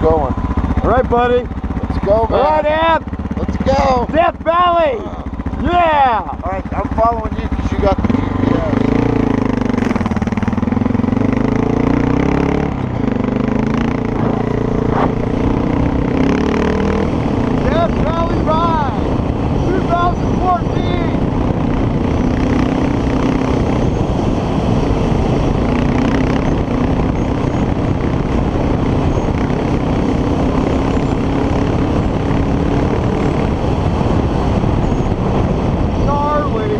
going. All right, buddy. Let's go, man. All right, Ab. Let's go. Death Valley. Yeah. All right, I'm following you because you got the GPS. Death Valley Ride 2014. Gnarly.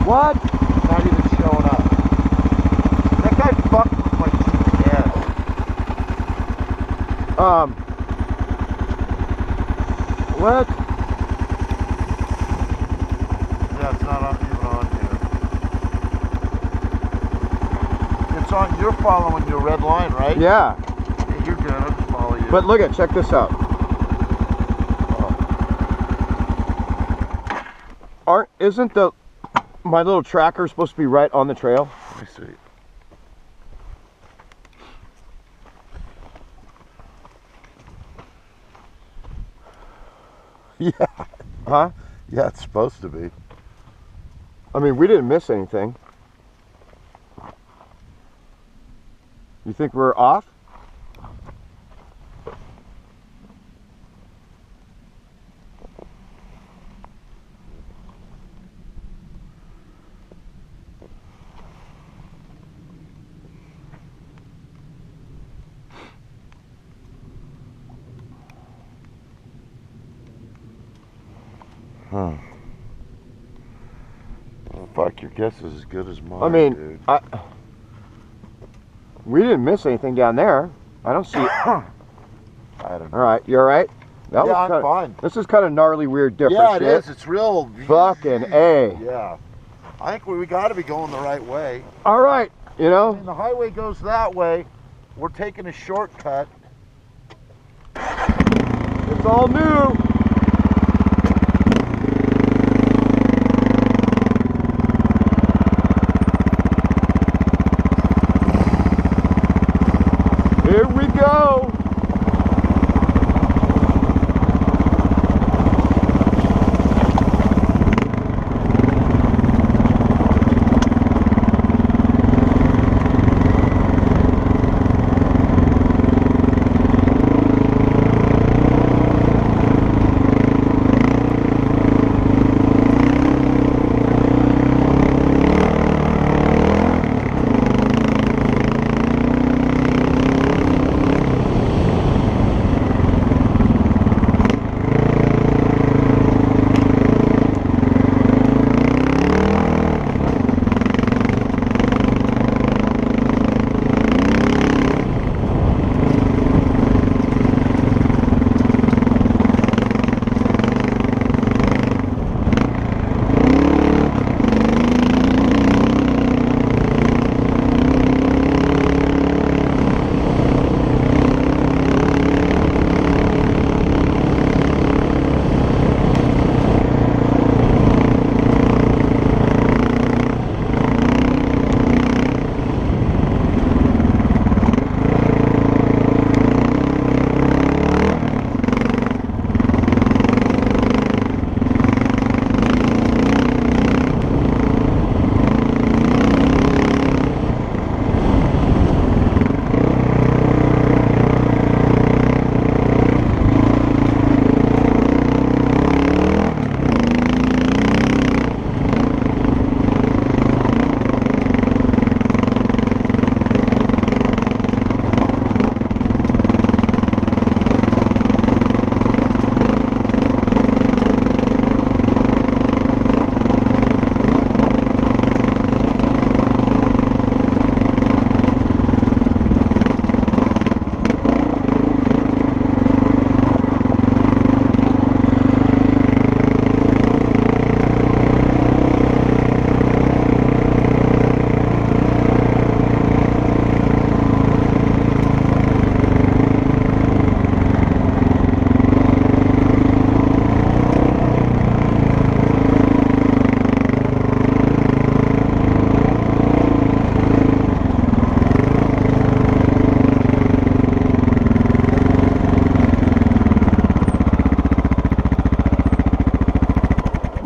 What? Not even showing up. That guy fucked with my GPS. What? Yeah, it's not even on here. It's on. You're following your red line, right? Yeah. Yeah, you're good. I'll just follow you. But look at, check this out. Isn't my little tracker supposed to be right on the trail? Let me see. Yeah. Huh? Yeah, it's supposed to be. I mean, we didn't miss anything. You think we're off? Huh. Fuck, your guess is as good as mine, I mean, dude. we didn't miss anything down there. I don't see. I don't know. All right, you all right? That Yeah, was I'm fine. This is kind of gnarly, weird, different Yeah, it shit. is. It's real. Fucking A. Yeah. I think we got to be going the right way. All right, you I know. mean, the highway goes that way. We're taking a shortcut. It's all new. Here we go.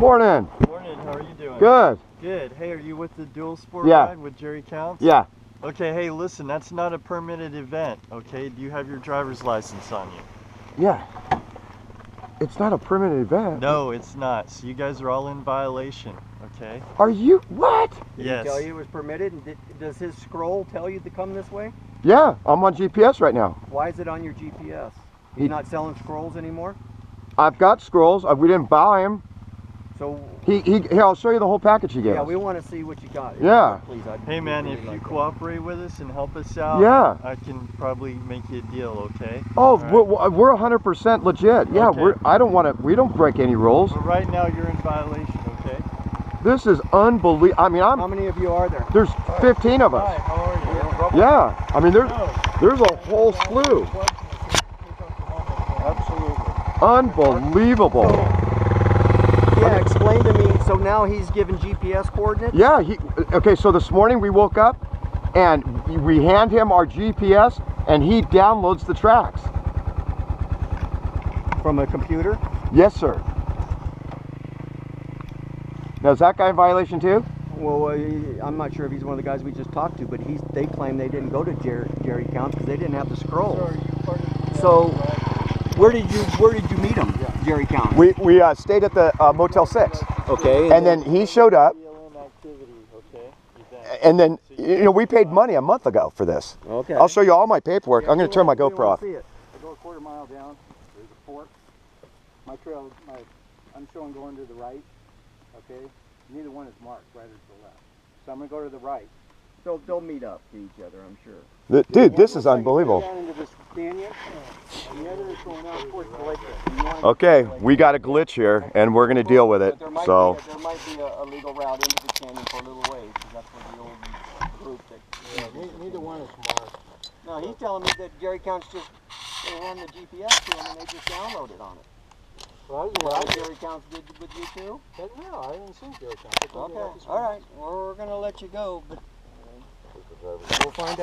Morning. Morning, how are you doing? Good. Good. Hey, are you with the dual sport Yeah. ride with Jerry Counts? Yeah. Okay, hey, listen, that's not a permitted event, okay? Do you have your driver's license on you? Yeah. It's not a permitted event. No, it's not. So you guys are all in violation, okay? Are you? What? Did Yes. he tell you it was permitted? And does his scroll tell you to come this way? Yeah, I'm on GPS right now. Why is it on your GPS? He- He's not selling scrolls anymore? I've got scrolls. We didn't buy them. So Here, I'll show you the whole package he gave yeah, us. we want to see what you got. Yeah. Please, Hey man, if you cooperate with us and help us out, Yeah. I can probably make you a deal, okay? Oh, All right. we're 100% legit. Yeah, Okay. we don't break any rules. But right now you're in violation, okay? This is unbelievable. I mean, How many of you are there? there's 15 of Hi, us. how are you? Yeah, I mean, there's a whole slew. Absolutely. Unbelievable. Yeah, explain to me. So now he's given GPS coordinates? Yeah, okay, so this morning we woke up and we hand him our GPS and he downloads the tracks. From a computer? Yes, sir. Now, is that guy in violation too? Well, I'm not sure if he's one of the guys we just talked to, but they claim they didn't go to Jerry Counts because they didn't have the scroll. So, where did you meet him, Jerry Counts? We stayed at the Motel 6. Okay. And then he showed up. And then, you know, we paid money a month ago for this. Okay. I'll show you all my paperwork. I'm going to turn my GoPro off. I go a quarter mile down, there's a fork. My trail, I'm showing going to the right, okay? Neither one is marked, right or to the left. So I'm going to go to the right. They'll meet up to each other, I'm sure. Dude, this is unbelievable. Down into this canyon, and the other is going out towards the lake. Okay, we got a glitch here, and we're going to deal with it. There might be a legal route into the canyon for a little ways, because that's where the old group that... Yeah, neither one is marked. No, he's telling me that Jerry Counts they hand the GPS to him and they just download it on it. Well, Jerry Counts did with you too? no, I didn't see Jerry Counts. Okay, all right. Well, we're going to let you go, but we'll find out.